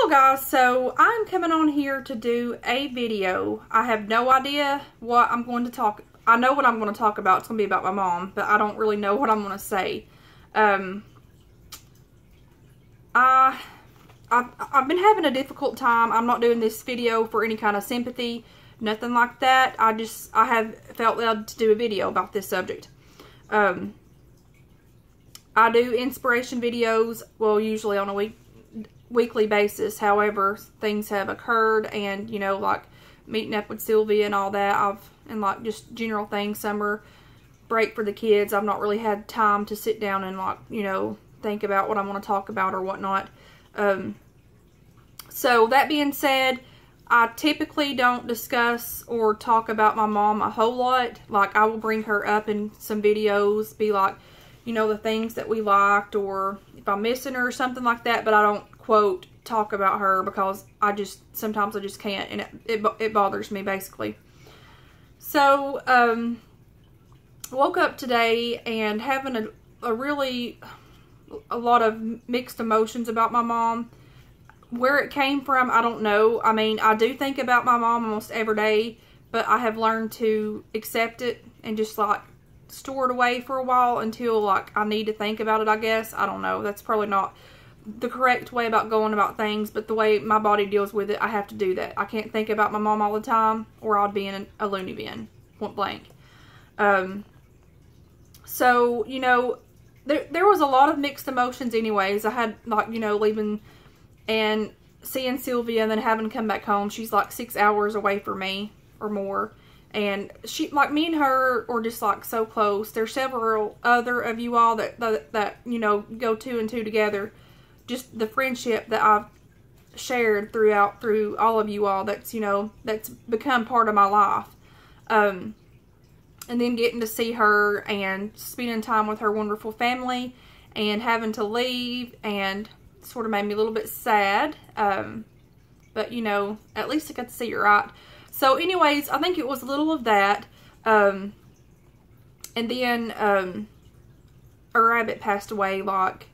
Hello guys, so I'm coming on here to do a video. I have no idea what I'm going to talk. I know what I'm going to talk about. It's going to be about my mom, but I don't really know what I'm going to say. I've been having a difficult time. I'm not doing this video for any kind of sympathy, nothing like that. I have felt led to do a video about this subject. I do inspiration videos, well, usually on a weekly basis. However, things have occurred, and you know, like meeting up with Sylvia and all that, and like just general things, summer break for the kids, I've not really had time to sit down and like, you know, think about what I want to talk about or whatnot. So that being said, I typically don't discuss or talk about my mom a whole lot. Like, I will bring her up in some videos, be like, you know, the things that we liked, or if I'm missing her or something like that, but I don't quote talk about her because sometimes I just can't, and it bothers me basically. So woke up today and having a lot of mixed emotions about my mom. Where it came from, I don't know. I mean, I do think about my mom almost every day, but I have learned to accept it and just like store it away for a while until like I need to think about it, I guess. I don't know. That's probably not the correct way about going about things, but the way my body deals with it, I have to do that. I can't think about my mom all the time, or I'd be in a loony bin, point blank. So, you know, there was a lot of mixed emotions anyways. I had, like, you know, leaving and seeing Sylvia and then having to come back home. She's like 6 hours away from me or more. And she, like, me and her are just like so close. There's several other of you all that you know, go two and two together. Just the friendship that I've shared through all of you all, that's, you know, that's become part of my life. And then getting to see her and spending time with her wonderful family and having to leave, and sort of made me a little bit sad. But, you know, at least I got to see her, right? So anyways, I think it was a little of that. And then a rabbit passed away like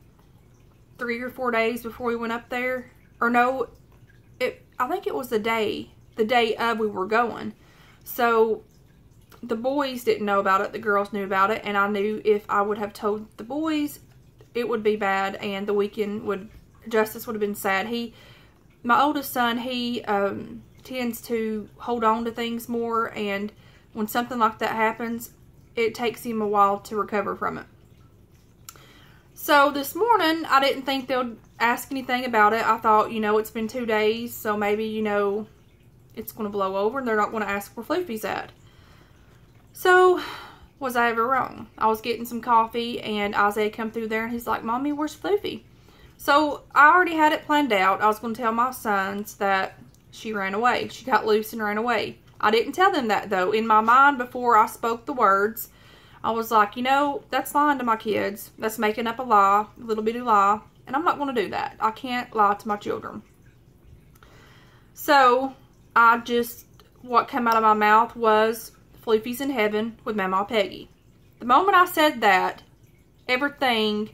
3 or 4 days before we went up there. Or no, I think it was the day of we were going. So the boys didn't know about it, the girls knew about it, and I knew if I would have told the boys, it would be bad, and the weekend Justice would have been sad. My oldest son, he tends to hold on to things more, and when something like that happens, it takes him a while to recover from it. So this morning, I didn't think they would ask anything about it. I thought, you know, it's been 2 days, so maybe, you know, it's going to blow over and they're not going to ask where Floofy's at. So, was I ever wrong? I was getting some coffee and Isaiah come through there and he's like, "Mommy, where's Floofy?" So, I already had it planned out. I was going to tell my sons that she ran away. She got loose and ran away. I didn't tell them that, though. In my mind, before I spoke the words, I was like, you know, that's lying to my kids. That's making up a lie, a little bitty lie. And I'm not going to do that. I can't lie to my children. So, what came out of my mouth was, Floofy's in heaven with Mama Peggy. The moment I said that, everything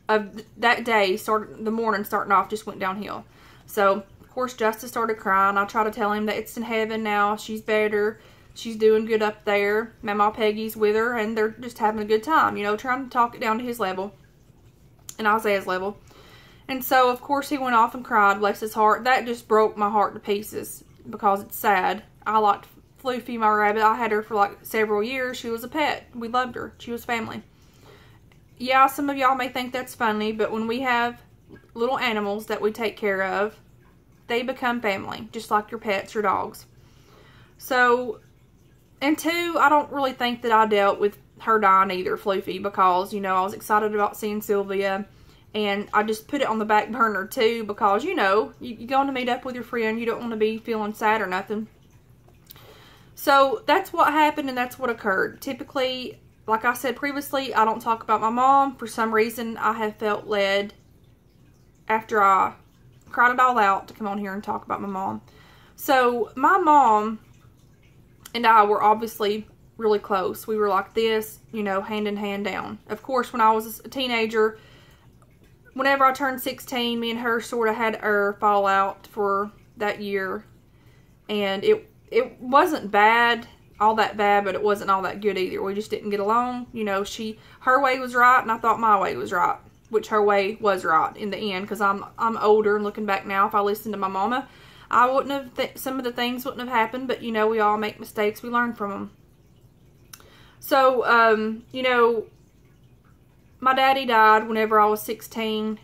of that day, the morning starting off, just went downhill. So, of course, Justice started crying. I try to tell him that it's in heaven now. She's better. She's doing good up there. Mama Peggy's with her, and they're just having a good time, you know, trying to talk it down to his level and Isaiah's level. And so, of course, he went off and cried, bless his heart. That just broke my heart to pieces because it's sad. I liked Floofy, my rabbit. I had her for like several years. She was a pet. We loved her. She was family. Yeah, some of y'all may think that's funny, but when we have little animals that we take care of, they become family, just like your pets, your dogs. So, and two, I don't really think that I dealt with her dying either, Floofy, because, you know, I was excited about seeing Sylvia, and I just put it on the back burner too, because, you know, you're going to meet up with your friend, you don't want to be feeling sad or nothing. So, that's what happened, and that's what occurred. Typically, like I said previously, I don't talk about my mom. For some reason, I have felt led, after I cried it all out, to come on here and talk about my mom. So, my mom and I were obviously really close. We were like this, you know, hand in hand down. Of course, when I was a teenager, whenever I turned 16, me and her sort of had our fallout for that year. And it wasn't bad, all that bad, but it wasn't all that good either. We just didn't get along. You know, her way was right, and I thought my way was right. Which her way was right in the end, because I'm older, and looking back now, if I listened to my mama, I wouldn't have, some of the things wouldn't have happened, but, you know, we all make mistakes, we learn from them. So, you know, my daddy died whenever I was 16.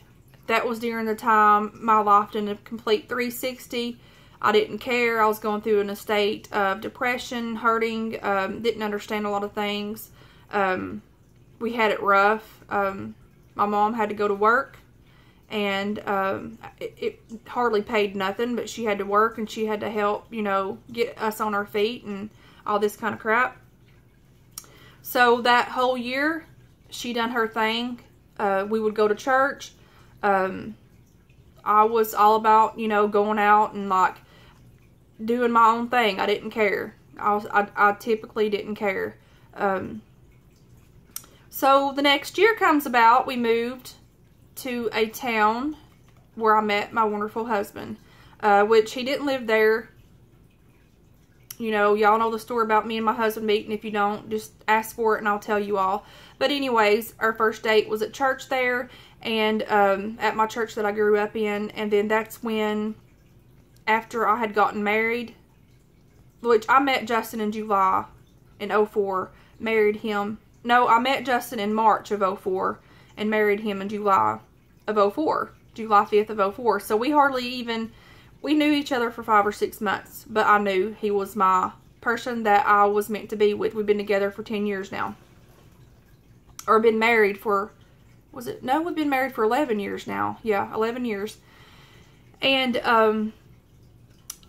That was during the time my life did a complete 360. I didn't care. I was going through a state of depression, hurting, didn't understand a lot of things. We had it rough. My mom had to go to work, and it hardly paid nothing, but she had to work, and she had to help, you know, get us on our feet and all this kind of crap. So that whole year, she done her thing. We would go to church. I was all about, you know, going out and, like, doing my own thing. I didn't care. I typically didn't care. So the next year comes about, we moved to a town where I met my wonderful husband, which he didn't live there. You know, y'all know the story about me and my husband meeting. If you don't, just ask for it and I'll tell you all. But anyways, our first date was at church there, and at my church that I grew up in. And then that's when, after I had gotten married, which I met Justin in July in 04, married him. No, I met Justin in March of 04 and married him in July of 04. July 5th of 04. So we hardly even, we knew each other for 5 or 6 months. But I knew he was my person that I was meant to be with. We've been together for 10 years now. Or been married for, was it? No, we've been married for 11 years now. Yeah, 11 years. And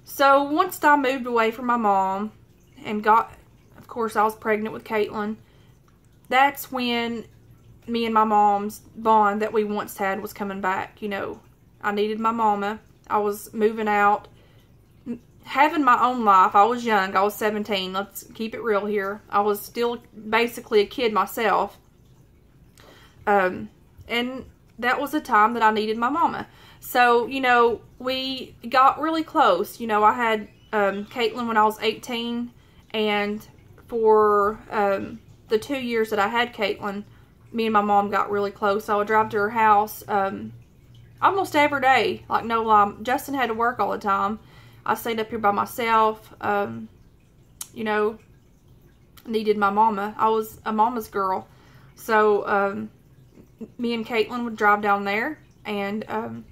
so once I moved away from my mom and got, of course, I was pregnant with Caitlin. That's when me and my mom's bond that we once had was coming back. You know, I needed my mama. I was moving out, having my own life. I was young. I was 17. Let's keep it real here. I was still basically a kid myself. And that was a time that I needed my mama. So, you know, we got really close. You know, I had Caitlin when I was 18, and for the 2 years that I had Caitlin, me and my mom got really close. I would drive to her house almost every day. Like, no lie. Justin had to work all the time. I stayed up here by myself. You know, needed my mama. I was a mama's girl. So, me and Caitlin would drive down there, and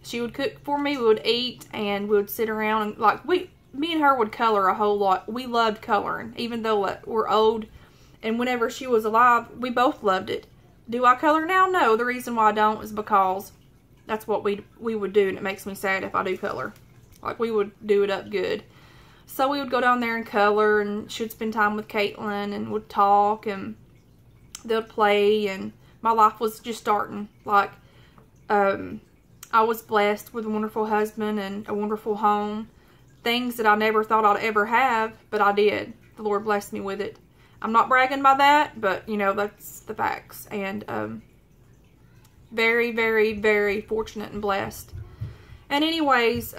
she would cook for me. We would eat, and we would sit around, and, like, me and her would color a whole lot. We loved coloring, even though we're old. And whenever she was alive, we both loved it. Do I color now? No. The reason why I don't is because that's what we would do, and it makes me sad if I do color. Like, we would do it up good. So we would go down there and color, and she would spend time with Caitlin, and would talk, and they'd play, and my life was just starting. Like, I was blessed with a wonderful husband and a wonderful home. Things that I never thought I'd ever have, but I did. The Lord blessed me with it. I'm not bragging by that, but, you know, that's the facts. And very, very, very fortunate and blessed. And anyways,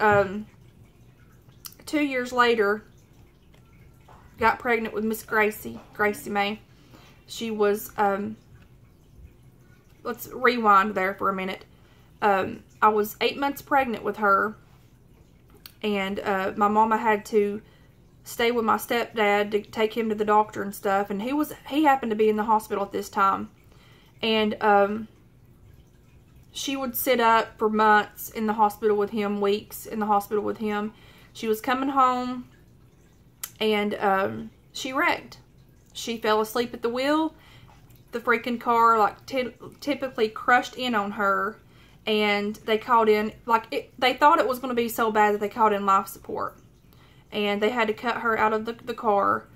2 years later, got pregnant with Miss Gracie May. She was, let's rewind there for a minute. I was 8 months pregnant with her, and my mama had to stay with my stepdad to take him to the doctor and stuff, and he happened to be in the hospital at this time. And she would sit up for months in the hospital with him, weeks in the hospital with him. She was coming home, and she wrecked. She fell asleep at the wheel. The freaking car, like, typically crushed in on her, and they called in, like, they thought it was going to be so bad that they called in life support. And they had to cut her out of the car.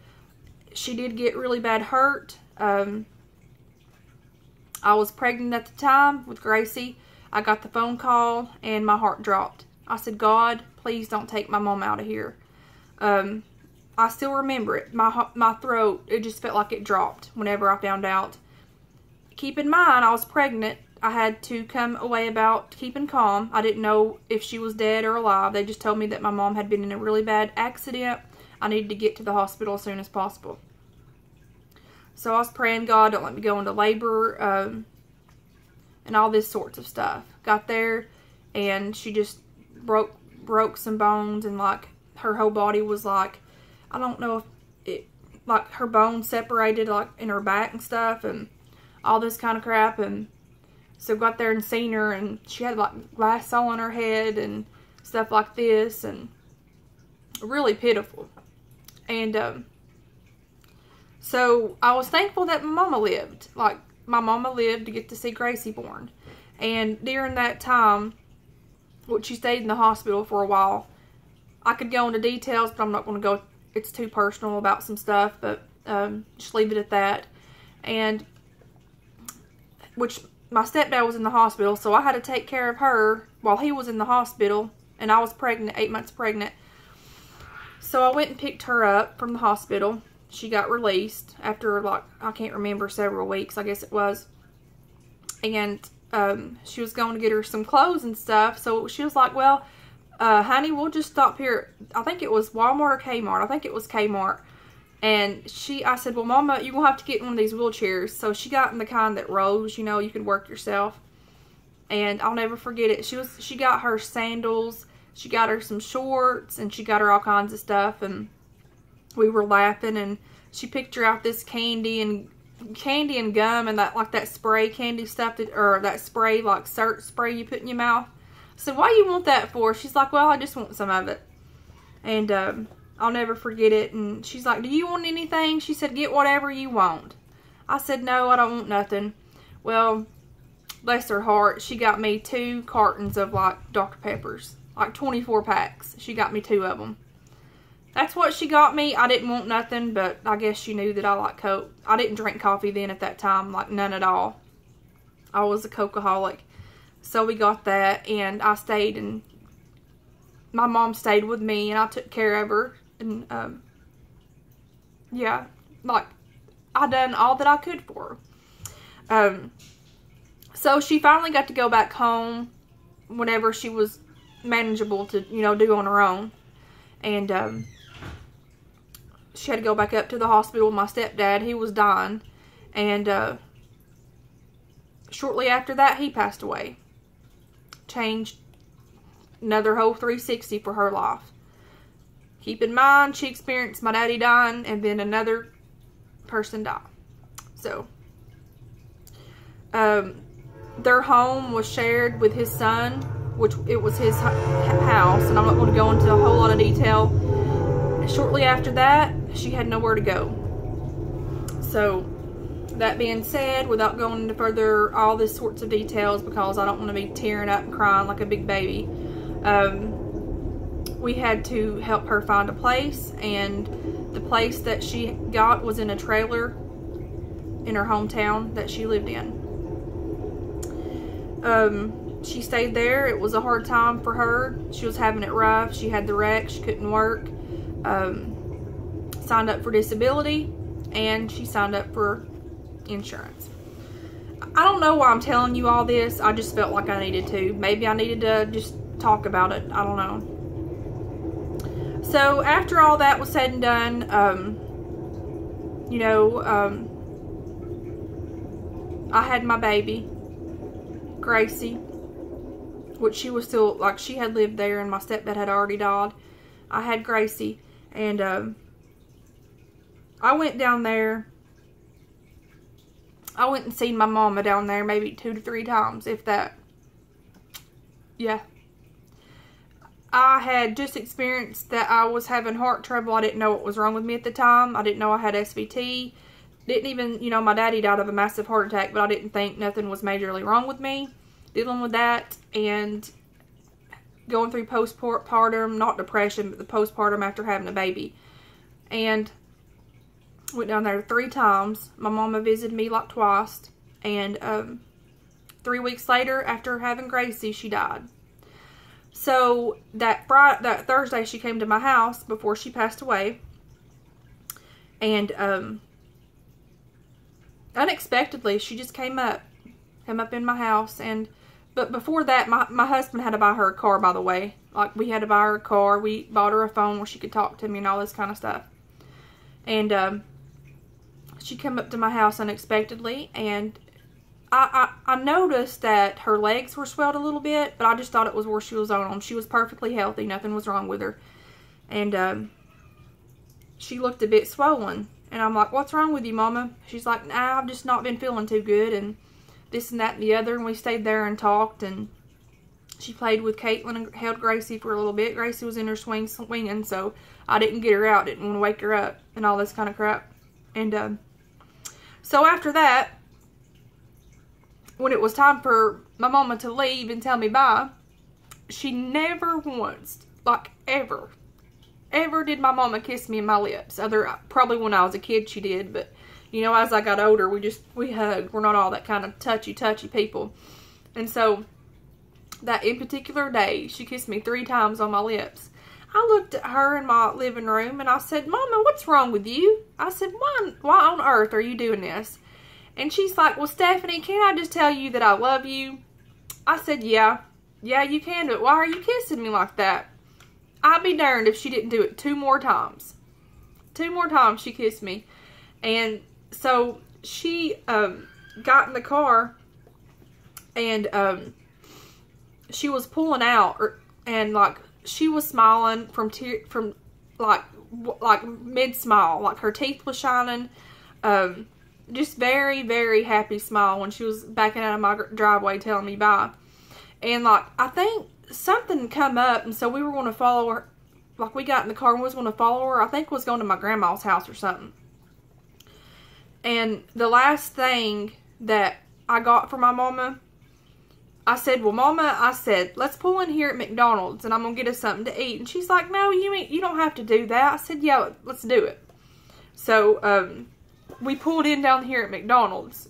She did get really bad hurt. I was pregnant at the time with Gracie. I got the phone call, and my heart dropped. I said, God, please don't take my mom out of here. I still remember it. My throat, it just felt like it dropped whenever I found out. Keep in mind, I was pregnant. I had to come away about keeping calm. I didn't know if she was dead or alive. They just told me that my mom had been in a really bad accident. I needed to get to the hospital as soon as possible. So I was praying, God, don't let me go into labor, and all this sorts of stuff. Got there, and she just broke some bones, and like her whole body was like, I don't know if it, like her bones separated like in her back and stuff, and all this kind of crap. And so got there and seen her, and she had like glass all on her head and stuff like this, and really pitiful. And so I was thankful that my mama lived. Like, my mama lived to get to see Gracie born. And during that time, she stayed in the hospital for a while. I could go into details, but I'm not going to go. It's too personal about some stuff, but just leave it at that. And which my stepdad was in the hospital, so I had to take care of her while he was in the hospital, and I was pregnant, 8 months pregnant. So I went and picked her up from the hospital. She got released after, like, I can't remember, several weeks, I guess it was. And she was going to get her some clothes and stuff. So she was like, well, honey, we'll just stop here. I think it was Walmart or Kmart. I think it was Kmart. And I said, well, Mama, you're going to have to get in one of these wheelchairs. So she got in the kind that rolls, you know, you can work yourself. And I'll never forget it. She got her sandals, she got her some shorts, and she got her all kinds of stuff. And we were laughing, and she picked her out this candy and gum and that spray candy stuff, or that spray, like cert spray you put in your mouth. I said, why you want that for? She's like, well, I just want some of it. And I'll never forget it. And she's like, do you want anything? She said, get whatever you want. I said, no, I don't want nothing. Well, bless her heart, she got me 2 cartons of like Dr. Peppers, like 24 packs. She got me 2 of them. That's what she got me. I didn't want nothing, but I guess she knew that I like Coke. I didn't drink coffee then at that time, like none at all. I was a Cokeaholic. So we got that, and I stayed, and my mom stayed with me, and I took care of her. And, yeah, like, I done all that I could for her. So she finally got to go back home whenever she was manageable to, you know, do on her own. And, she had to go back up to the hospital with my stepdad. He was dying. And shortly after that, he passed away. Changed another whole 360 for her life. Keep in mind, she experienced my daddy dying, and then another person died. So, their home was shared with his son, which it was his house. And I'm not going to go into a whole lot of detail. Shortly after that, she had nowhere to go. So, that being said, without going into further all this sorts of details, because I don't want to be tearing up and crying like a big baby, we had to help her find a place, and the place that she got was in a trailer in her hometown that she lived in. She stayed there. It was a hard time for her. She was having it rough. She had the wreck. She couldn't work. Signed up for disability, and she signed up for insurance. I don't know why I'm telling you all this. I just felt like I needed to. Maybe I needed to just talk about it. I don't know. So after all that was said and done, you know, I had my baby, Gracie, which she was still, like, she had lived there, and my stepdad had already died. I had Gracie, and I went down there. I went and seen my mama down there maybe 2 to 3 times, if that. Yeah. I had just experienced that I was having heart trouble. I didn't know what was wrong with me at the time. I didn't know I had SVT. Didn't even, you know, my daddy died of a massive heart attack, but I didn't think nothing was majorly wrong with me. Dealing with that and going through postpartum, not depression, but the postpartum after having a baby. And went down there 3 times. My mama visited me like twice. And 3 weeks later, after having Gracie, she died. So that Thursday, she came to my house before she passed away. And unexpectedly, she just came up. come up in my house. But before that, my husband had to buy her a car, by the way. Like, we had to buy her a car. We bought her a phone where she could talk to me and all this kind of stuff. And she came up to my house unexpectedly, and I noticed that her legs were swelled a little bit, but I just thought it was where she was on them. She was perfectly healthy. Nothing was wrong with her. And she looked a bit swollen. And I'm like, what's wrong with you, Mama? She's like, nah, I've just not been feeling too good, and this and that and the other. And we stayed there and talked, and she played with Caitlin and held Gracie for a little bit. Gracie was in her swinging, so I didn't get her out, didn't want to wake her up, and all this kind of crap. And so after that, when it was time for my mama to leave and tell me bye, she never once, like ever did my mama kiss me in my lips. Probably when I was a kid she did, but you know, as I got older, we hugged. We're not all that kind of touchy people. And so that in particular day, she kissed me 3 times on my lips. I looked at her in my living room and I said, Mama, what's wrong with you? I said, why on earth are you doing this? And she's like, well, Stephanie, can't I just tell you that I love you? I said, yeah, you can, but why are you kissing me like that? I'd be darned if she didn't do it 2 more times. 2 more times she kissed me. And so she got in the car, and she was pulling out, and like she was smiling from like mid-smile, like her teeth was shining. Just very, very happy smile when she was backing out of my driveway telling me bye. And like, I think something come up, and so we were going to follow her. Like, we got in the car and was going to follow her. I think was going to my grandma's house or something. And the last thing that I got for my mama, I said, well, Mama, I said, let's pull in here at McDonald's and I'm going to get us something to eat. And she's like, no, you don't have to do that. I said, yeah, let's do it. So, we pulled in down here at McDonald's,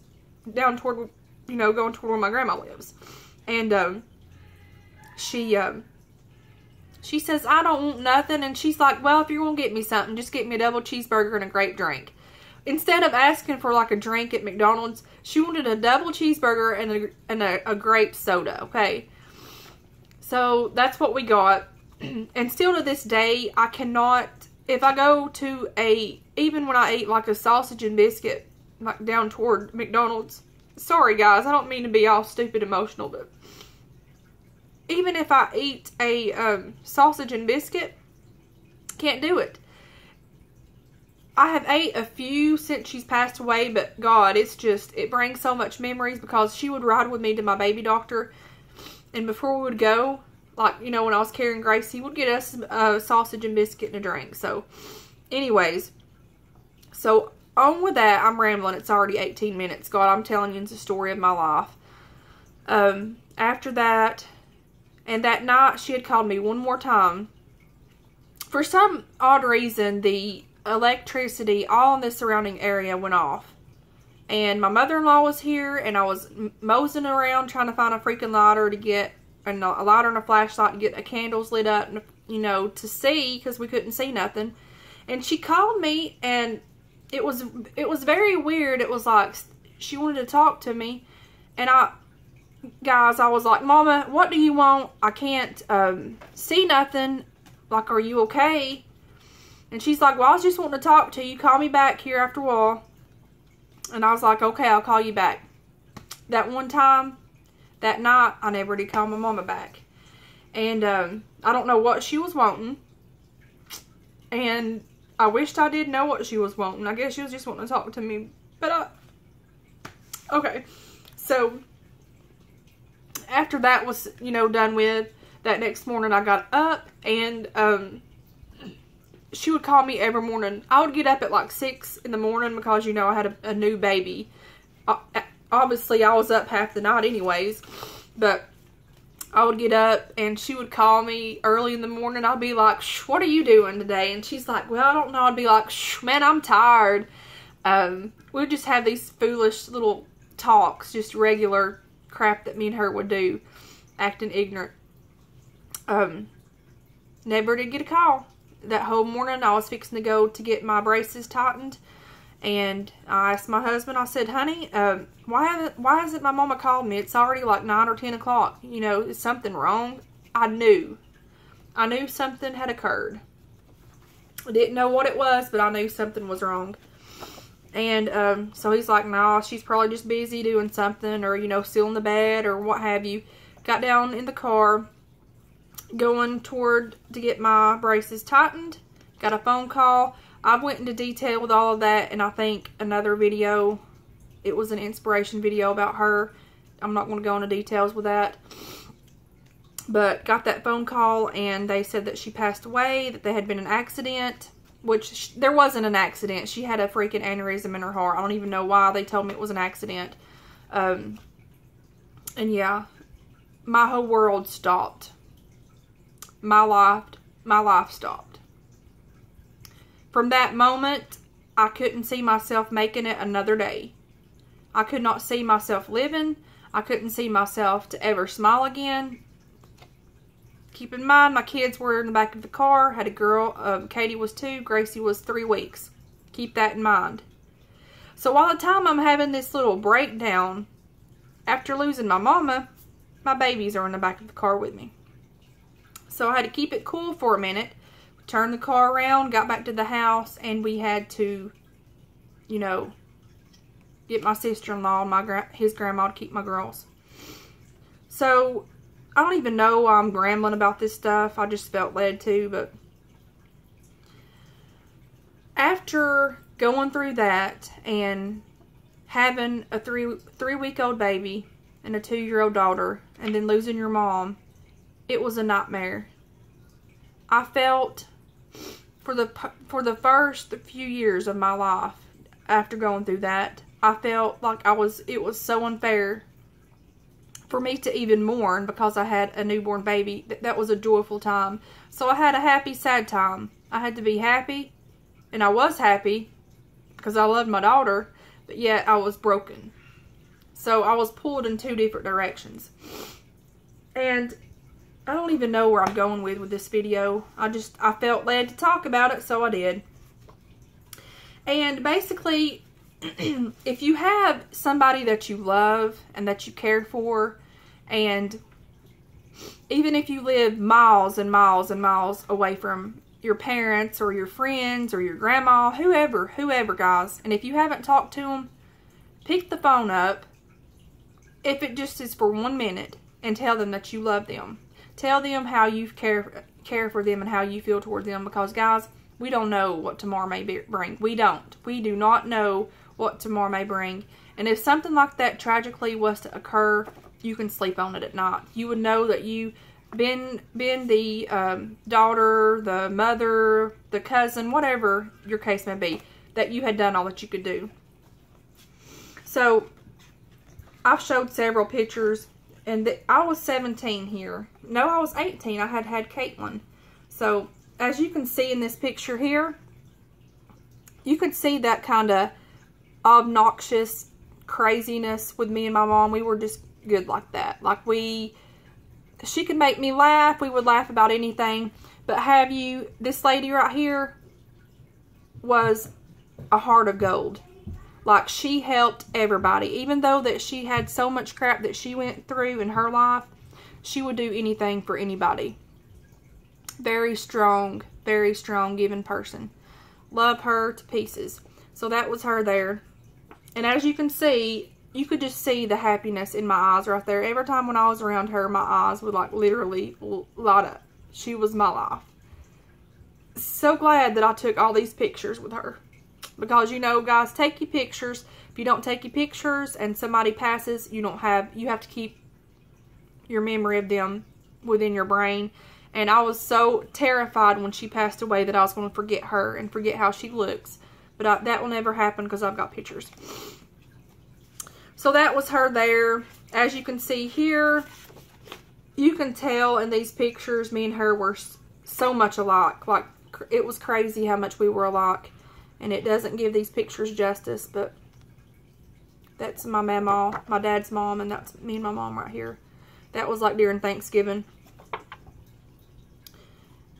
down toward, you know, going toward where my grandma lives. And, she says, I don't want nothing. And she's like, well, if you're going to get me something, just get me a double cheeseburger and a grape drink. Instead of asking for like a drink at McDonald's, she wanted a double cheeseburger and a grape soda, okay? So that's what we got. And still to this day, I cannot, if I go to even when I eat like a sausage and biscuit, like down toward McDonald's, sorry guys, I don't mean to be all stupid emotional, but even if I eat a sausage and biscuit, can't do it. I have ate a few since she's passed away, but God, it brings so much memories because she would ride with me to my baby doctor, and before we would go, like, you know, when I was carrying Gracie, he would get us a sausage and biscuit and a drink. So, anyways, so on with that, I'm rambling. It's already 18 minutes. God, I'm telling you, it's the story of my life. After that, and that night, she had called me one more time. For some odd reason, the electricity all in the surrounding area went off. And my mother-in-law was here, and I was moseying around trying to find a freaking lighter to get, and a lighter and a flashlight to get the candles lit up, and, you know, to see, because we couldn't see nothing. And she called me, and it was very weird. It was like she wanted to talk to me, and I was like, Mama, what do you want? I can't see nothing. Like, are you okay? And she's like, well, I was just wanting to talk to you. Call me back here after a while. And I was like, okay, I'll call you back. That one time, that night, I never did call my mama back. And I don't know what she was wanting. And I wished I did know what she was wanting. I guess she was just wanting to talk to me. But, okay. So, after that was, you know, done with, that next morning I got up, and she would call me every morning. I would get up at like 6 in the morning because, you know, I had a new baby. Obviously, I was up half the night anyways, but I would get up and she would call me early in the morning. I'd be like, what are you doing today? And she's like, well, I don't know. I'd be like, man, I'm tired. We'd just have these foolish little talks, just regular crap that me and her would do, acting ignorant. Never did get a call. That whole morning, I was fixing to go to get my braces tightened, And I asked my husband, I said, honey, why hasn't my mama called me? It's already like 9 or 10 o'clock. You know, is something wrong? I knew something had occurred. I didn't know what it was, but I knew something was wrong. And so he's like, nah, she's probably just busy doing something, or, you know, still in the bed or what have you. Got down in the car, going toward to get my braces tightened. Got a phone call. I went into detail with all of that, and I think another video, it was an inspiration video about her. I'm not going to go into details with that. But got that phone call, and they said that she passed away, that there had been an accident, which there wasn't an accident. She had a freaking aneurysm in her heart. I don't even know why they told me it was an accident. And yeah, my whole world stopped. My life stopped. From that moment, I couldn't see myself making it another day. I could not see myself living. I couldn't see myself to ever smile again. Keep in mind, my kids were in the back of the car. Had a girl, Katie was 2, Gracie was 3 weeks. Keep that in mind. So all the time I'm having this little breakdown, after losing my mama, my babies are in the back of the car with me. So I had to keep it cool for a minute. Turned the car around, got back to the house, and we had to, you know, get my sister-in-law and his grandma to keep my girls. So I don't even know why I'm rambling about this stuff. I just felt led to, but after going through that and having a three-week-old baby and a 2-year-old daughter, and then losing your mom, it was a nightmare. I felt for the first few years of my life after going through that, I felt like it was so unfair for me to even mourn because I had a newborn baby. That was a joyful time. So I had a happy, sad time. I had to be happy, and I was happy because I loved my daughter, but yet I was broken. So I was pulled in 2 different directions. And I don't even know where I'm going with this video. I felt led to talk about it, so I did. And basically, if you have somebody that you love and that you care for, and even if you live miles and miles and miles away from your parents or your friends or your grandma, whoever, guys, and if you haven't talked to them, pick the phone up, if it just is for 1 minute, and tell them that you love them. Tell them how you care for them and how you feel toward them, because, guys, we don't know what tomorrow may bring. We do not know what tomorrow may bring. And if something like that tragically was to occur, you can sleep on it at night. You would know that you been the daughter, the mother, the cousin, whatever your case may be, that you had done all that you could do. So I've showed several pictures, and I was 17 here. No, I was 18. I had Caitlin. So as you can see in this picture here, you could see that kind of obnoxious craziness with me and my mom. We were just good like that. Like she could make me laugh. We would laugh about anything. But this lady right here was a heart of gold. Like, she helped everybody. Even though that she had so much crap that she went through in her life, she would do anything for anybody. Very strong giving person. Love her to pieces. So that was her there. And as you can see, you could just see the happiness in my eyes right there. Every time when I was around her, my eyes would like literally light up. She was my life. So glad that I took all these pictures with her. Because, you know, guys, take your pictures. If you don't take your pictures and somebody passes, you have to keep your memory of them within your brain. And I was so terrified when she passed away that I was going to forget her and forget how she looks. But that will never happen because I've got pictures. So that was her there. As you can see here, you can tell in these pictures me and her were so much alike. Like, it was crazy how much we were alike. And it doesn't give these pictures justice, but that's my mama, my dad's mom, and that's me and my mom right here. That was like during Thanksgiving.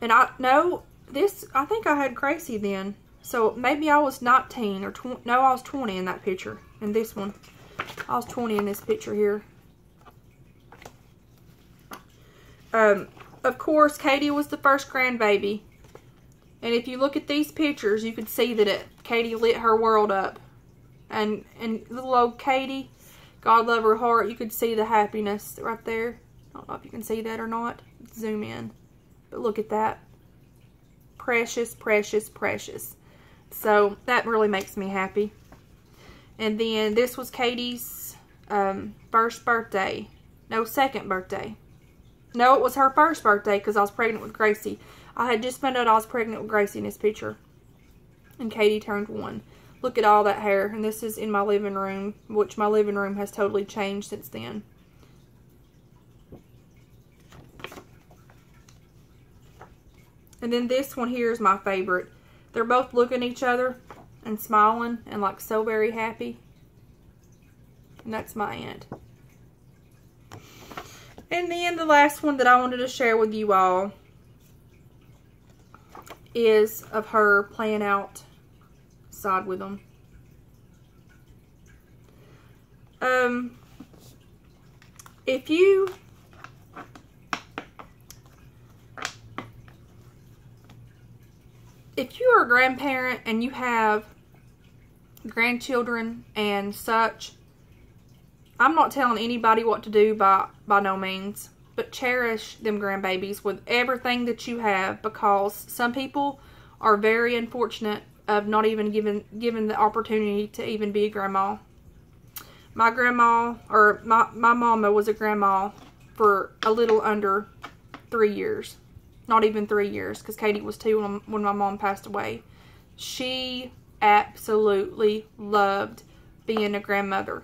And I think I had Gracie then. So maybe I was 19 or 20. No, I was 20 in that picture. In this one. I was 20 in this picture here. Of course, Katie was the first grandbaby. And if you look at these pictures, you can see that Katie lit her world up. And little old Katie, God love her heart, you could see the happiness right there. I don't know if you can see that or not. Let's zoom in. But look at that. Precious, precious, precious. So that really makes me happy. And then this was Katie's first birthday. No, second birthday. No, it was her first birthday because I was pregnant with Gracie. I had just found out I was pregnant with Gracie in this picture. And Katie turned 1. Look at all that hair. And this is in my living room, which my living room has totally changed since then. And then this one here is my favorite. They're both looking at each other and smiling and like so very happy. And that's my aunt. And then the last one that I wanted to share with you all is of her playing outside with them. If you are a grandparent and you have grandchildren and such, I'm not telling anybody what to do by no means, but cherish them grandbabies with everything that you have, because some people are very unfortunate of not even given the opportunity to even be a grandma. My grandma, or my mama was a grandma for a little under 3 years. Not even 3 years, because Katie was 2 when my mom passed away. She absolutely loved being a grandmother.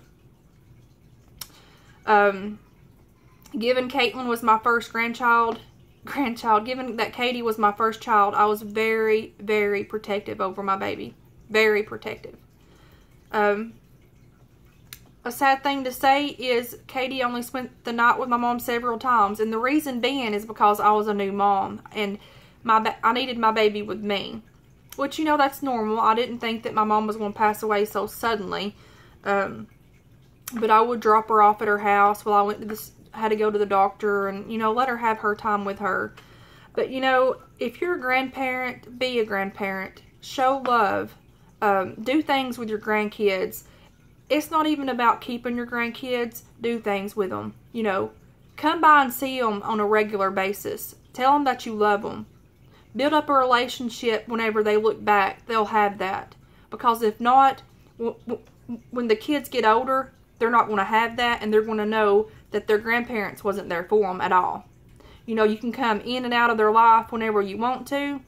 Given Caitlin was my first grandchild, given that Katie was my first child, I was very, very protective over my baby. Very protective. A sad thing to say is Katie only spent the night with my mom several times. And the reason being is because I was a new mom. And I needed my baby with me. Which, you know, that's normal. I didn't think that my mom was going to pass away so suddenly. But I would drop her off at her house while I had to go to the doctor. And, you know, let her have her time with her. But, you know, if you're a grandparent, be a grandparent. Show love. Do things with your grandkids. It's not even about keeping your grandkids. Do things with them. You know, come by and see them on a regular basis. Tell them that you love them. Build up a relationship. Whenever they look back, they'll have that. Because if not, when the kids get older, they're not going to have that. And they're going to know that their grandparents wasn't there for them at all. You know, you can come in and out of their life whenever you want to.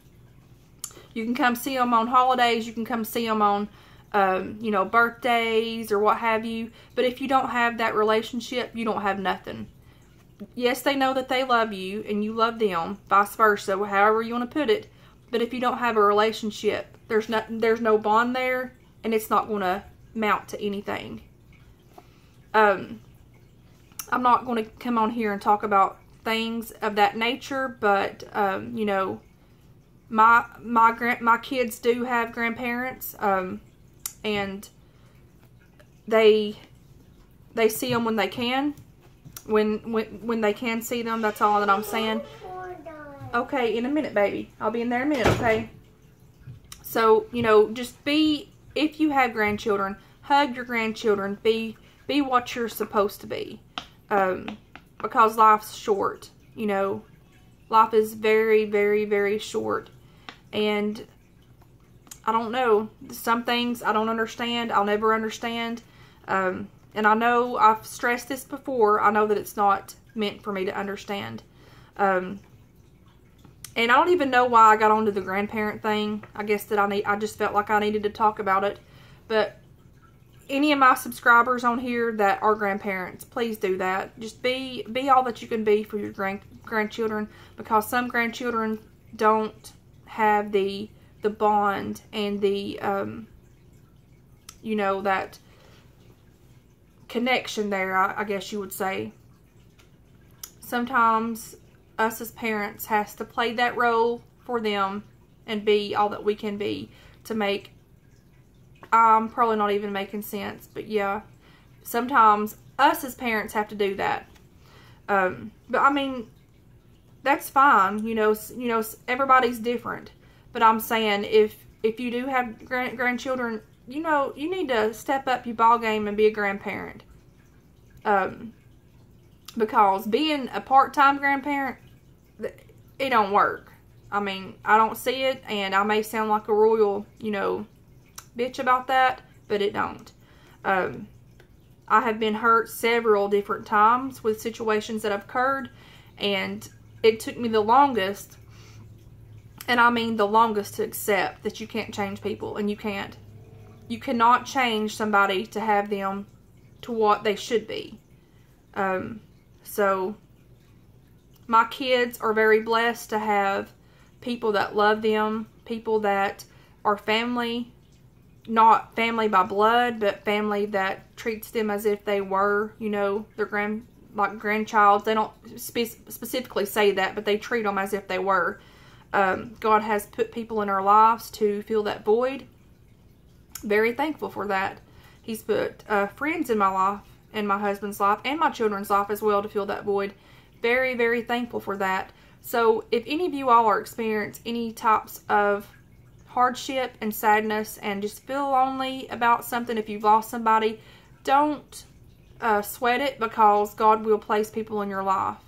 You can come see them on holidays. You can come see them on you know, birthdays or what have you. But if you don't have that relationship, you don't have nothing. Yes, they know that they love you and you love them, vice versa, however you want to put it. But if you don't have a relationship, there's no bond there, and it's not going to mount to anything. I'm not going to come on here and talk about things of that nature, but you know, my kids do have grandparents. And they see them when they can. When they can see them, that's all that I'm saying. Okay, in a minute, baby. I'll be in there in a minute, okay? So, you know, just if you have grandchildren, hug your grandchildren. Be what you're supposed to be. Because life's short, you know. Life is very, very, very short. And I don't know. Some things I don't understand. I'll never understand. And I know I've stressed this before. I know that it's not meant for me to understand. And I don't even know why I got onto the grandparent thing. I guess that I just felt like I needed to talk about it. But any of my subscribers on here that are grandparents, please do that. Just be all that you can be for your grandchildren. Because some grandchildren don't have the bond and the you know, that connection there, I guess you would say. Sometimes us as parents has to play that role for them and be all that we can be to make. I'm probably not even making sense, but yeah, sometimes us as parents have to do that. But I mean, that's fine. You know, everybody's different. But I'm saying if you do have grandchildren, you know, you need to step up your ball game and be a grandparent. Because being a part-time grandparent, it don't work. I mean, I don't see it, and I may sound like a royal, you know, bitch about that, but it don't. I have been hurt several different times with situations that have occurred, and it took me the longest, and I mean the longest, to accept that you can't change people, and you can't. You cannot change somebody to have them to what they should be. So, my kids are very blessed to have people that love them, people that are family, not family by blood, but family that treats them as if they were, you know, their grandchild. They don't specifically say that, but they treat them as if they were. God has put people in our lives to fill that void. Very thankful for that. He's put friends in my life, in my husband's life, and my children's life as well to fill that void. Very, very thankful for that. So if any of you all are experiencing any types of hardship and sadness and just feel lonely about something, if you've lost somebody, don't sweat it, because God will place people in your life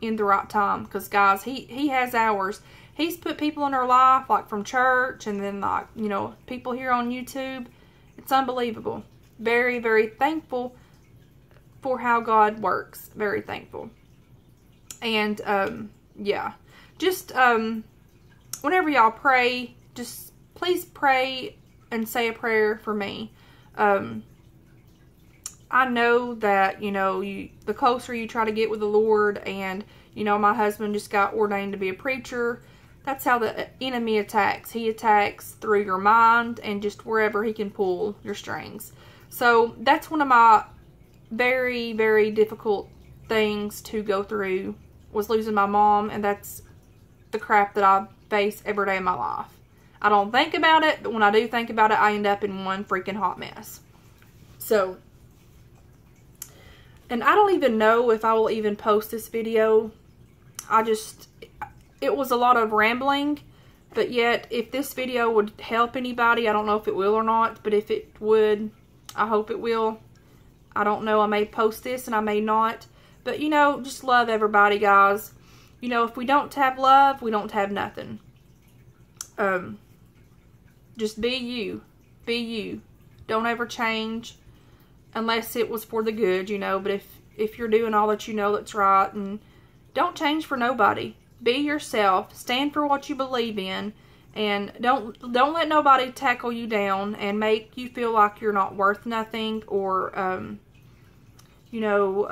in the right time. Because guys, he has hours. He's put people in our life, like from church, and then like, you know, people here on YouTube. It's unbelievable. Very, very thankful for how God works. Very thankful. And yeah, just whenever y'all pray, just please pray and say a prayer for me. I know that, you know, the closer you try to get with the Lord, and, you know, my husband just got ordained to be a preacher. That's how the enemy attacks. He attacks through your mind and just wherever he can pull your strings. So that's one of my very, very difficult things to go through, was losing my mom, and that's the crap that I face every day of my life. I don't think about it, but when I do think about it, I end up in one freaking hot mess. So, and I don't even know if I will even post this video. It was a lot of rambling, but yet if this video would help anybody, I don't know if it will or not, but if it would, I hope it will. I don't know, I may post this and I may not, but you know, just love everybody, guys. You know, if we don't have love, we don't have nothing. Just be you. Be you. Don't ever change unless it was for the good, you know, but if you're doing all that you know that's right, and don't change for nobody. Be yourself. Stand for what you believe in, and don't let nobody tackle you down and make you feel like you're not worth nothing, or you know,